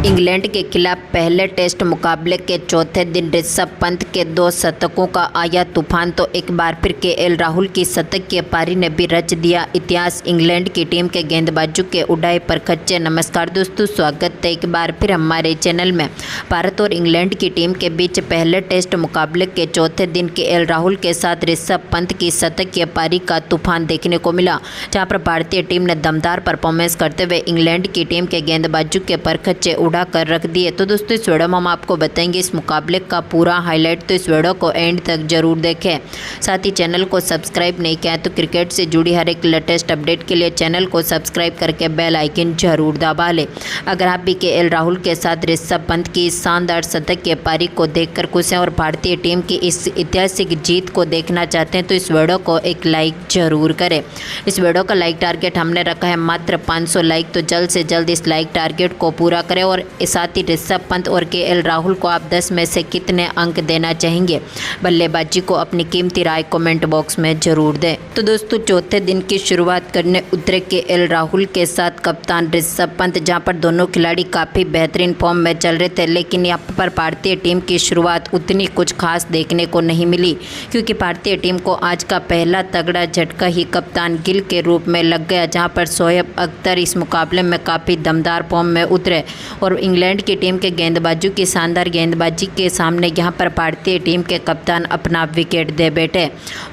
England के खिलाफ पहले टेस्ट मुकाबले के चौथे दिन ऋषभ पंत के 2 शतकों का आया तूफान तो एक बार फिर केएल राहुल की शतकीय पारी ने भी रच दिया इतिहास। इंग्लैंड की टीम के गेंदबाजों के उड़ाए पर खच्चे। नमस्कार दोस्तों, स्वागत है एक बार फिर हमारे चैनल में। भारत और इंग्लैंड की टीम के बीच पहले टेस्ट मुकाबले के चौथे दिन केएल राहुल के साथ ऋषभ पंत की शतकीय पारी का तूफान देखने को मिला, जहाँ पर भारतीय टीम ने दमदार परफॉर्मेंस करते हुए इंग्लैंड की टीम के गेंदबाजों के पर खच्चे उड़ा कर रख दिए। तो दोस्तों इस वीडियो में हम आपको बताएंगे इस मुकाबले का पूरा हाईलाइट, तो इस वीडियो को एंड तक जरूर देखें। साथ ही चैनल को सब्सक्राइब नहीं किया तो क्रिकेट से जुड़ी हर एक लेटेस्ट अपडेट के लिए चैनल को सब्सक्राइब करके बेल आइकन जरूर दबा लें। अगर आप भी केएल राहुल के साथ ऋषभ पंत की इस शानदार शतकीय पारी को देखकर खुश हैं और भारतीय टीम की इस ऐतिहासिक जीत को देखना चाहते हैं तो इस वीडियो को एक लाइक जरूर करें। इस वीडियो का लाइक टारगेट हमने रखा है मात्र 500 लाइक, तो जल्द से जल्द इस लाइक टारगेट को पूरा करें। और साथ ही ऋषभ पंत और केएल राहुल को आप 10 में से कितने अंक देना चाहेंगे बल्लेबाजी को अपनी कीमती राय कमेंट बॉक्स में जरूर दें। तो दोस्तों चौथे दिन की शुरुआत करने उतरे केएल राहुल के साथ कप्तान ऋषभ पंत, जहां पर दोनों खिलाड़ी काफ़ी बेहतरीन फॉर्म में चल रहे थे, लेकिन यहाँ पर भारतीय टीम की शुरुआत उतनी कुछ खास देखने को नहीं मिली, क्योंकि भारतीय टीम को आज का पहला तगड़ा झटका ही कप्तान गिल के रूप में लग गया, जहां पर शोएब अख्तर इस मुकाबले में काफ़ी दमदार फॉर्म में उतरे और इंग्लैंड की टीम के गेंदबाजों की शानदार गेंदबाजी के सामने यहाँ पर भारतीय टीम के कप्तान अपना विकेट दे बैठे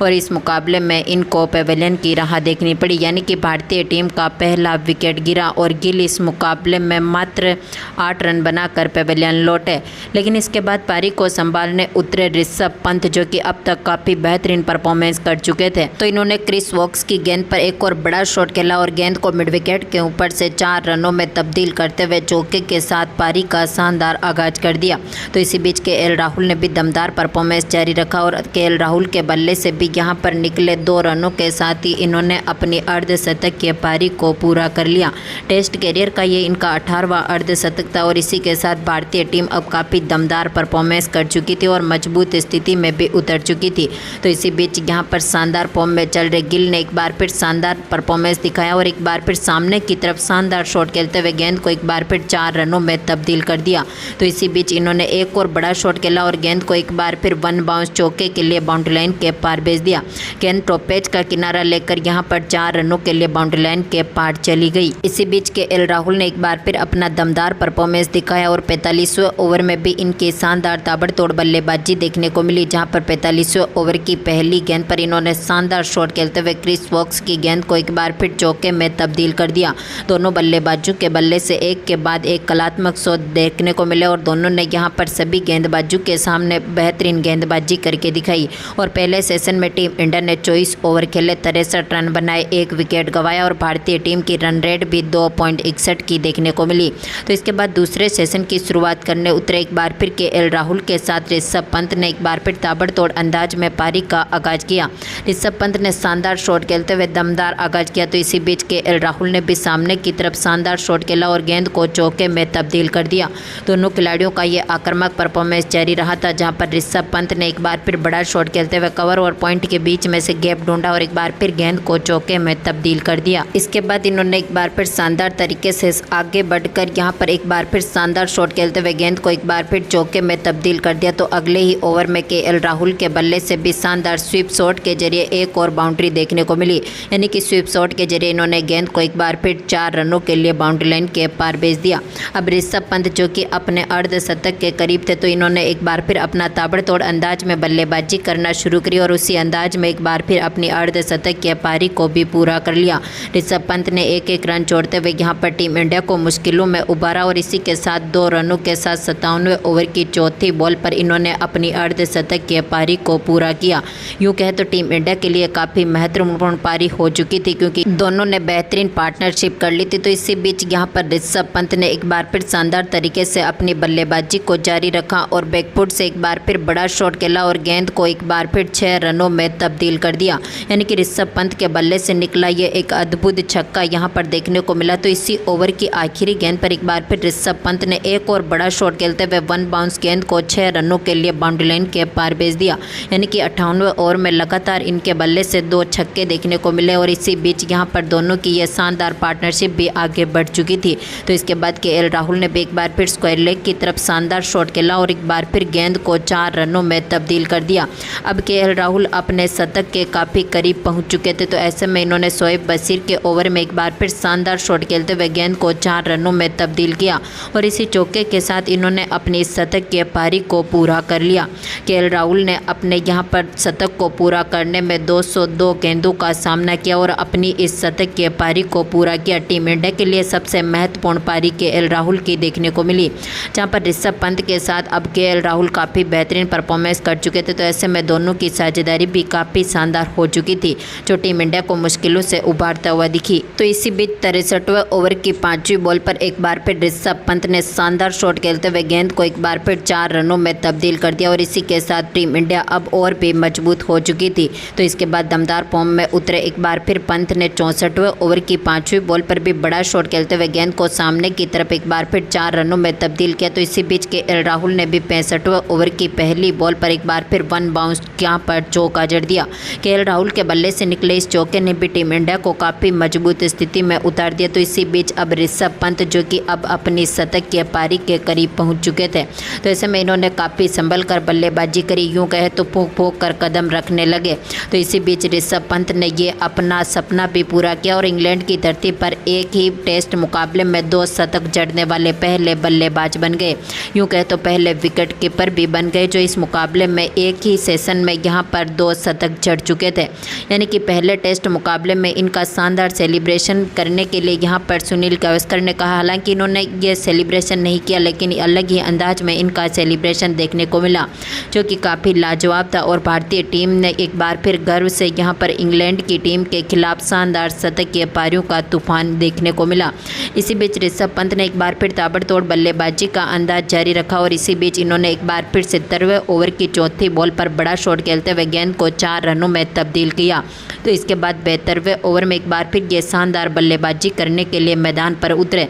और इस मुकाबले में इनको पेवेलियन की राह देखनी पड़ी, यानी कि भारतीय टीम का पहला विकेट गिरा और गिल इस मुकाबले में मात्र 8 रन बनाकर पेवेलियन लौटे। लेकिन इसके बाद पारी को संभालने उतरे ऋषभ पंत, जो कि अब तक काफ़ी बेहतरीन परफॉर्मेंस कर चुके थे, तो इन्होंने क्रिस वोक्स की गेंद पर एक और बड़ा शॉट खेला और गेंद को मिड विकेट के ऊपर से 4 रनों में तब्दील करते हुए चौके के साथ पारी का शानदार आगाज कर दिया। तो इसी बीच केएल राहुल ने भी दमदार परफॉर्मेंस जारी रखा और केएल राहुल के बल्ले से भी यहां पर निकले 2 रनों के साथ ही इन्होंने अपनी अर्धशतकीय पारी को पूरा कर लिया। टेस्ट कैरियर का ये इनका 18वां अर्धशतक था और इसी के साथ भारतीय टीम अब काफ़ी दमदार परफॉर्मेंस कर चुकी थी और मजबूत स्थिति में भी उतर चुकी थी। तो इसी बीच यहाँ पर शानदार फॉर्म में चल रहे गिल ने एक बार फिर शानदार परफॉर्मेंस दिखाया और एक बार फिर सामने की तरफ शानदार शॉट खेलते हुए गेंद को एक बार फिर 4 रनों में तब्दील कर दिया। तो इसी बीच इन्होंने एक और बड़ा शॉट खेला और गेंद को एक बार फिर 1 बाउंस चौके के लिए बाउंड्री लाइन के पार भेज दिया। गेंद टॉपेज का किनारा लेकर यहां पर 4 रनों के लिए बाउंड्री लाइन के पार चली गई। इसी बीच केएल राहुल ने एक बार फिर अपना दमदार परफॉर्मेंस दिखाया और 45वें ओवर में भी इनकी शानदार ताबड़तोड़ बल्लेबाजी देखने को मिली, जहां पर 45वें ओवर की पहली गेंद पर इन्होंने शानदार शॉट खेलते हुए क्रिस वोक्स की गेंद को एक बार फिर चौके में तब्दील कर दिया। दोनों बल्लेबाजों के बल्ले से एक के बाद एक कलात्मक शॉट देखने को मिले और दोनों ने यहां पर सभी गेंदबाजों के सामने बेहतरीन गेंदबाजी करके दिखाई। और पहले सेशन में टीम इंडिया ने 24 ओवर खेले, 63 रन बनाए, 1 विकेट गंवाया और भारतीय टीम की रन रेट भी 2.61 की देखने को मिली। तो इसके बाद दूसरे सेशन की शुरुआत करने उतरे एक बार फिर केएल राहुल के साथ ऋषभ पंत ने एक बार फिर ताबड़तोड़ अंदाज में पारी का आगाज किया। ऋषभ पंत ने शानदार शॉट खेलते हुए दमदार आगाज किया। तो इसी बीच केएल राहुल ने भी सामने की तरफ शानदार शॉट खेला और गेंद को चौके में तब्दील कर दिया। दोनों खिलाड़ियों का ये आक्रामक परफॉर्मेंस जारी रहा था, जहां पर ऋषभ पंत ने एक बार फिर बड़ा शॉट खेलते हुए कवर और पॉइंट के बीच में से गैप ढूंढा और एक बार फिर गेंद को चौके में तब्दील कर दिया। इसके बाद इन्होंने एक बार फिर शानदार तरीके से आगे बढ़कर यहां पर एक बार फिर शानदार शॉट खेलते हुए गेंद को एक बार फिर चौके में तब्दील कर दिया। तो अगले ही ओवर में केएल राहुल के बल्ले से भी शानदार स्वीप शॉट के जरिए एक और बाउंड्री देखने को मिली, यानी कि स्वीप शॉट के जरिए इन्होंने गेंद को एक बार फिर 4 रनों के लिए बाउंड्री लाइन के पार भेज दिया। अब ऋषभ पंत जो कि अपने अर्धशतक के करीब थे, तो इन्होंने एक बार फिर अपना ताबड़तोड़ अंदाज में बल्लेबाजी करना शुरू करी और उसी अंदाज में एक बार फिर अपनी अर्धशतक की पारी को भी पूरा कर लिया। ऋषभ पंत ने एक रन छोड़ते हुए यहाँ पर टीम इंडिया को मुश्किलों में उबारा और इसी के साथ 2 रनों के साथ 57वें ओवर की चौथी बॉल पर इन्होंने अपनी अर्धशतक की पारी को पूरा किया। यूँ कहे तो टीम इंडिया के लिए काफ़ी महत्वपूर्ण पारी हो चुकी थी, क्योंकि दोनों ने बेहतरीन पार्टनरशिप कर ली थी। तो इसी बीच यहाँ पर ऋषभ पंत ने एक बार फिर शानदार तरीके से अपनी बल्लेबाजी को जारी रखा और बैकफुट से एक बार फिर बड़ा शॉट खेला और गेंद को एक बार फिर 6 रनों में तब्दील कर दिया, यानी कि ऋषभ पंत के बल्ले से निकला ये एक अद्भुत छक्का यहाँ पर देखने को मिला। तो इसी ओवर की आखिरी गेंद पर एक बार फिर ऋषभ पंत ने एक और बड़ा शॉट खेलते हुए 1 बाउंस गेंद को 6 रनों के लिए बाउंड्री लाइन के पार भेज दिया, यानी कि 58वें ओवर में लगातार इनके बल्ले से 2 छक्के देखने को मिले और इसी बीच यहाँ पर दोनों की यह शानदार पार्टनरशिप भी आगे बढ़ चुकी थी। तो इसके बाद केएल राहुल ने भी एक बार फिर स्क्वायर लेग की तरफ शानदार शॉट खेला और एक बार फिर गेंद को 4 रनों में तब्दील कर दिया। अब केएल राहुल अपने शतक के काफ़ी करीब पहुंच चुके थे, तो ऐसे में इन्होंने शोएब बशीर के ओवर में एक बार फिर शानदार शॉट खेलते हुए गेंद को 4 रनों में तब्दील किया और इसी चौके के साथ इन्होंने अपनी शतक की पारी को पूरा कर लिया। केएल राहुल ने अपने यहां पर शतक को पूरा करने में 202 गेंदों का सामना किया और अपनी इस शतक की पारी को पूरा किया। टीम इंडिया के लिए सबसे महत्वपूर्ण पारी केएल राहुल की देखने को मिली, जहां पर ऋषभ पंत के साथ अब केएल राहुल काफ़ी बेहतरीन परफॉर्मेंस कर चुके थे, तो ऐसे में दोनों की साझेदारी भी काफ़ी शानदार हो चुकी थी, जो टीम इंडिया को मुश्किलों से उबारता हुआ दिखी। तो इसी बीच 63वें ओवर की 5वीं बॉल पर एक बार फिर ऋषभ पंत ने शानदार शॉट खेलते हुए गेंद को एक बार फिर 4 रनों में तब्दील कर दिया और इसी के साथ टीम इंडिया अब और भी मजबूत हो चुकी थी। तो इसके बाद दमदार फॉर्म में उतरे एक बार फिर पंत ने 64वें ओवर की 5वीं बॉल पर भी बड़ा शॉट खेलते हुए गेंद को सामने की तरफ एक बार फिर 4 रनों में तब्दील किया। तो इसी बीच केएल राहुल ने भी 65वें ओवर की पहली बॉल पर एक बार फिर 1 बाउंस यहाँ पर चौका जड़ दिया। केएल राहुल के बल्ले से निकले इस चौके ने भी टीम इंडिया को काफ़ी मजबूत स्थिति में उतार दिया। तो इसी बीच अब ऋषभ पंत जो कि अब अपनी शतक की पारी के करीब पहुंच चुके थे, तो ऐसे में इन्होंने काफ़ी संभल कर बल्लेबाजी करी, यूँ कहे तो फूंक फूंक कर कदम रखने लगे। तो इसी बीच ऋषभ पंत ने ये अपना सपना भी पूरा किया और इंग्लैंड की धरती पर एक ही टेस्ट मुकाबले में 2 शतक जड़ने वाले पहले बल्लेबाज बन गए, यूँ कहे तो पहले विकेट कीपर भी बन गए, जो इस मुकाबले में एक ही सेशन में यहाँ पर 2 शतक जड़ चुके थे। यानी कि पहले टेस्ट मुकाबले में इनका शानदार सेलिब्रेशन करने के लिए यहाँ पर सुनील गावस्कर ने कहा, हालांकि इन्होंने ये सेलिब्रेशन नहीं किया, लेकिन अलग ही अंदाज में इनका सेलिब्रेशन देखने को मिला, जो कि काफ़ी लाजवाब था। और भारतीय टीम ने एक बार फिर गर्व से यहाँ पर इंग्लैंड की टीम के खिलाफ शानदार शतकीय पारियों का तूफान देखने को मिला। इसी बीच ऋषभ पंत ने एक बार फिर ताबड़तोड़ बल्लेबाजी का अंदाज जारी रखा और इसी बीच इन्होंने एक बार फिर 70वें ओवर की 4थी बॉल पर बड़ा शॉट खेलते हुए गेंद को 4 रनों में तब्दील किया। तो इसके बाद 72वें ओवर में एक बार फिर ये शानदार बल्लेबाजी करने के लिए मैदान पर उतरे।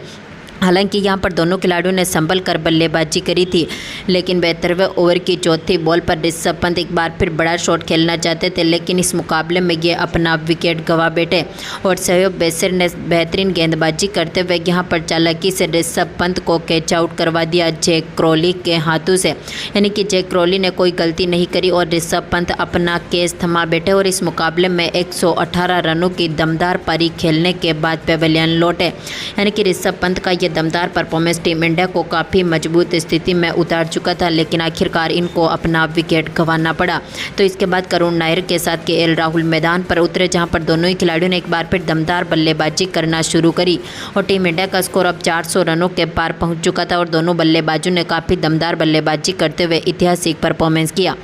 हालांकि यहाँ पर दोनों खिलाड़ियों ने संभल कर बल्लेबाजी करी थी, लेकिन 72वें ओवर की 4थी बॉल पर ऋषभ पंत एक बार फिर बड़ा शॉट खेलना चाहते थे, लेकिन इस मुकाबले में ये अपना विकेट गंवा बैठे और शोएब बशीर ने बेहतरीन गेंदबाजी करते हुए यहाँ पर चालाकी से ऋषभ पंत को कैच आउट करवा दिया जैक क्रॉली के हाथों से। यानी कि जैक क्रॉली ने कोई गलती नहीं करी और ऋषभ पंत अपना केस थमा बैठे और इस मुकाबले में 118 रनों की दमदार पारी खेलने के बाद पेवेलियन लौटे। यानी कि ऋषभ पंत का दमदार परफॉर्मेंस टीम इंडिया को काफ़ी मजबूत स्थिति में उतार चुका था, लेकिन आखिरकार इनको अपना विकेट गंवाना पड़ा। तो इसके बाद करुण नायर के साथ केएल राहुल मैदान पर उतरे, जहां पर दोनों ही खिलाड़ियों ने एक बार फिर दमदार बल्लेबाजी करना शुरू करी और टीम इंडिया का स्कोर अब 400 रनों के पार पहुंच चुका था और दोनों बल्लेबाजों ने काफ़ी दमदार बल्लेबाजी करते हुए ऐतिहासिक परफॉर्मेंस किया।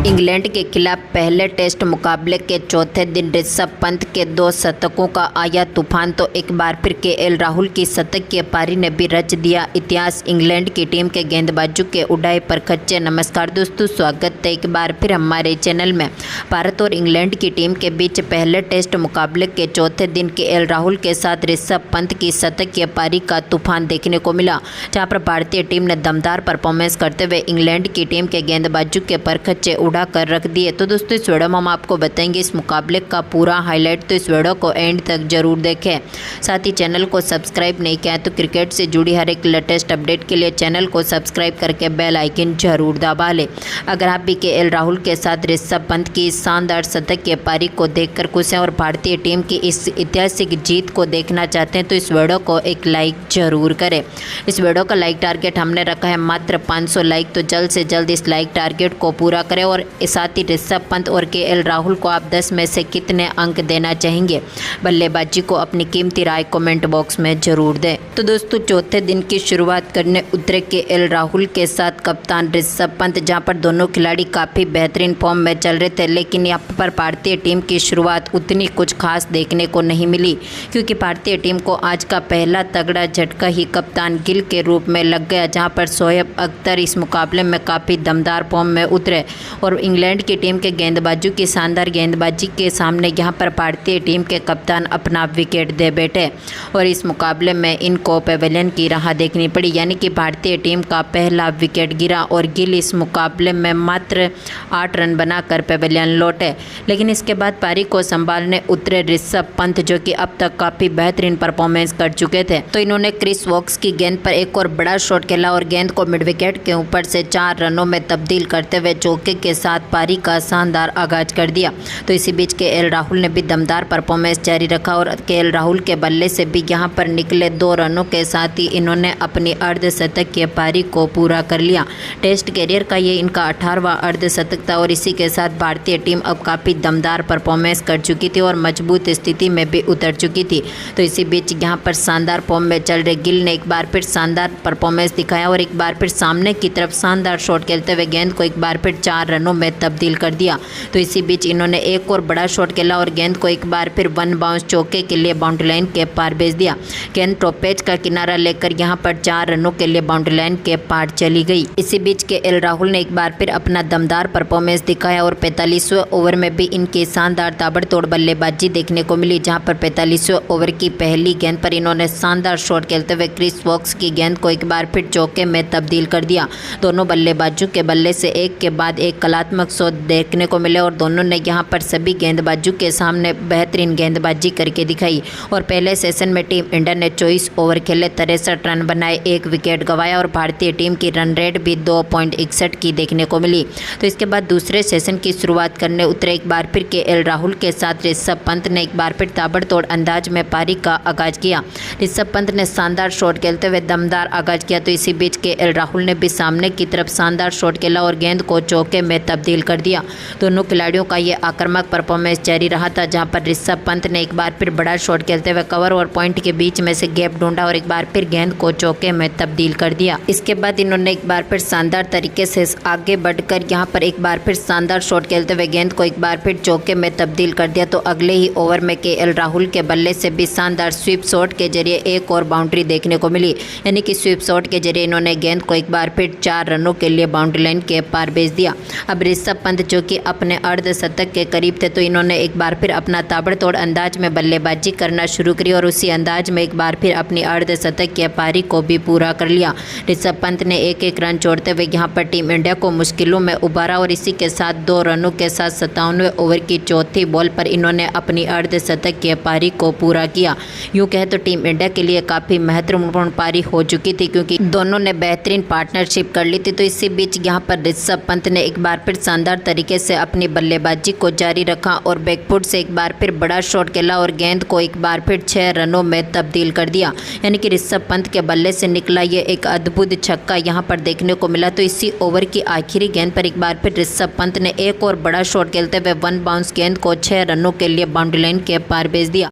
इंग्लैंड के खिलाफ पहले टेस्ट मुकाबले के चौथे दिन ऋषभ पंत के 2 शतकों का आया तूफान, तो एक बार फिर केएल राहुल की शतक की पारी ने भी रच दिया इतिहास। इंग्लैंड की टीम के गेंदबाजों के उड़ाए पर खच्चे। नमस्कार दोस्तों, स्वागत है एक बार फिर हमारे चैनल में। भारत और इंग्लैंड की टीम के बीच पहले टेस्ट मुकाबले के चौथे दिन केएल राहुल के साथ ऋषभ पंत की शतक की पारी का तूफान देखने को मिला, जहाँ पर भारतीय टीम ने दमदार परफॉर्मेंस करते हुए इंग्लैंड की टीम के गेंदबाजों के पर खच्चे कर रख दिए। तो दोस्तों इस वीडियो में हम आपको बताएंगे इस मुकाबले का पूरा हाईलाइट, तो इस वीडियो को एंड तक जरूर देखें। साथ ही चैनल को सब्सक्राइब नहीं किया तो क्रिकेट से जुड़ी हर एक लेटेस्ट अपडेट के लिए चैनल को सब्सक्राइब करके बेल आइकन जरूर दबा लें। अगर आप भी केएल राहुल के साथ ऋषभ पंत की शानदार शतक की पारी को देखकर खुश हैं और भारतीय टीम की इस ऐतिहासिक जीत को देखना चाहते हैं तो इस वीडियो को एक लाइक जरूर करें। इस वीडियो का लाइक टारगेट हमने रखा है मात्र 500 लाइक, तो जल्द से जल्द इस लाइक टारगेट को पूरा करें। और साथ ही ऋषभ पंत और केएल राहुल को आप 10 में से कितने अंक देना चाहेंगे बल्लेबाजी को अपनी कीमती राय कमेंट बॉक्स में जरूर दें। तो दोस्तों चौथे दिन की शुरुआत करने उतरे केएल राहुल के साथ कप्तान ऋषभ पंत, जहां पर दोनों खिलाड़ी काफ़ी बेहतरीन फॉर्म में चल रहे थे, लेकिन यहाँ पर भारतीय टीम की शुरुआत उतनी कुछ खास देखने को नहीं मिली, क्योंकि भारतीय टीम को आज का पहला तगड़ा झटका ही कप्तान गिल के रूप में लग गया, जहाँ पर शोएब अख्तर इस मुकाबले में काफ़ी दमदार फॉर्म में उतरे और और इंग्लैंड की टीम के गेंदबाजों की शानदार गेंदबाजी के सामने यहां पर भारतीय टीम के कप्तान अपना विकेट दे बैठे और इस मुकाबले में इनको पेवेलियन की राह देखनी पड़ी, यानी कि भारतीय टीम का पहला विकेट गिरा और गिल इस मुकाबले में मात्र 8 रन बनाकर पेवेलियन लौटे। लेकिन इसके बाद पारी को संभालने उतरे ऋषभ पंत, जो कि अब तक काफ़ी बेहतरीन परफॉर्मेंस कर चुके थे। तो इन्होंने क्रिस वोक्स की गेंद पर एक और बड़ा शॉट खेला और गेंद को मिड विकेट के ऊपर से 4 रनों में तब्दील करते हुए चौके के साथ पारी का शानदार आगाज कर दिया। तो इसी बीच केएल राहुल ने भी दमदार परफॉर्मेंस जारी रखा और केएल राहुल के बल्ले से भी यहां पर निकले 2 रनों के साथ ही इन्होंने अपनी अर्धशतकीय पारी को पूरा कर लिया। टेस्ट कैरियर का ये इनका 18वां अर्धशतक था और इसी के साथ भारतीय टीम अब काफ़ी दमदार परफॉर्मेंस कर चुकी थी और मजबूत स्थिति में भी उतर चुकी थी। तो इसी बीच यहाँ पर शानदार फॉर्म में चल रहे गिल ने एक बार फिर शानदार परफॉर्मेंस दिखाया और एक बार फिर सामने की तरफ शानदार शॉट खेलते हुए गेंद को एक बार फिर 4 रनों में तब्दील कर दिया। तो इसी बीच इन्होंने एक और बड़ा शॉट खेला और गेंद को एक बार फिर 1 बाउंस चौके के लिए बाउंड्री लाइन के पार भेज दिया। गेंद टॉपेज का किनारा लेकर यहाँ पर 4 रनों के लिए बाउंड्री लाइन के पार चली गई। इसी बीच केएल राहुल ने एक बार फिर अपना दमदार परफॉर्मेंस दिखाया और 45वें ओवर में भी इनकी शानदार ताबड़तोड़ बल्लेबाजी देखने को मिली, जहां पर 45वें ओवर की पहली गेंद पर इन्होंने शानदार शॉट खेलते हुए क्रिस वोक्स की गेंद को एक बार फिर चौके में तब्दील कर दिया। दोनों बल्लेबाजों के बल्ले से एक के बाद एक कलात्मक शॉट देखने को मिले और दोनों ने यहां पर सभी गेंदबाजों के सामने बेहतरीन गेंदबाजी करके दिखाई। और पहले सेशन में टीम इंडिया ने 24 ओवर खेले, 63 रन बनाए, 1 विकेट गंवाया और भारतीय टीम की रन रेट भी 2.61 की देखने को मिली। तो इसके बाद दूसरे सेशन की शुरुआत करने उतरे एक बार फिर केएल राहुल के साथ ऋषभ पंत ने एक बार फिर ताबड़तोड़ अंदाज में पारी का आगाज किया। ऋषभ पंत ने शानदार शॉट खेलते हुए दमदार आगाज किया। तो इसी बीच केएल राहुल ने भी सामने की तरफ शानदार शॉट खेला और गेंद को चौके में तब्दील कर दिया। दोनों खिलाड़ियों का ये आक्रामक परफॉर्मेंस जारी रहा था, जहां पर ऋषभ पंत ने एक बार फिर बड़ा शॉट खेलते हुए कवर और पॉइंट के बीच में से गैप ढूंढा और एक बार फिर गेंद को चौके में तब्दील कर दिया। इसके बाद इन्होंने एक बार फिर शानदार तरीके से आगे बढ़कर यहाँ पर एक बार फिर शानदार शॉट खेलते हुए गेंद को एक बार फिर चौके में तब्दील कर दिया। तो अगले ही ओवर में केएल राहुल के बल्ले से भी शानदार स्वीप शॉट के जरिए एक और बाउंड्री देखने को मिली, यानी कि स्वीप शॉट के जरिए इन्होंने गेंद को एक बार फिर 4 रनों के लिए बाउंड्री लाइन के पार भेज दिया। अब ऋषभ पंत जो कि अपने अर्धशतक के करीब थे, तो इन्होंने एक बार फिर अपना ताबड़तोड़ अंदाज में बल्लेबाजी करना शुरू करी और उसी अंदाज में एक बार फिर अपनी अर्धशतक की पारी को भी पूरा कर लिया। ऋषभ पंत ने एक रन छोड़ते हुए यहाँ पर टीम इंडिया को मुश्किलों में उबारा और इसी के साथ 2 रनों के साथ 57वें ओवर की चौथी बॉल पर इन्होंने अपनी अर्धशतक की पारी को पूरा किया। यूँ कहे तो टीम इंडिया के लिए काफ़ी महत्वपूर्ण पारी हो चुकी थी, क्योंकि दोनों ने बेहतरीन पार्टनरशिप कर ली थी। तो इसी बीच यहाँ पर ऋषभ पंत ने एक बार फिर शानदार तरीके से अपनी बल्लेबाजी को जारी रखा और बैकफुट से एक बार फिर बड़ा शॉट खेला और गेंद को एक बार फिर 6 रनों में तब्दील कर दिया, यानी कि ऋषभ पंत के बल्ले से निकला ये एक अद्भुत छक्का यहाँ पर देखने को मिला। तो इसी ओवर की आखिरी गेंद पर एक बार फिर ऋषभ पंत ने एक और बड़ा शॉट खेलते हुए 1 बाउंस गेंद को 6 रनों के लिए बाउंड्री लाइन के पार भेज दिया।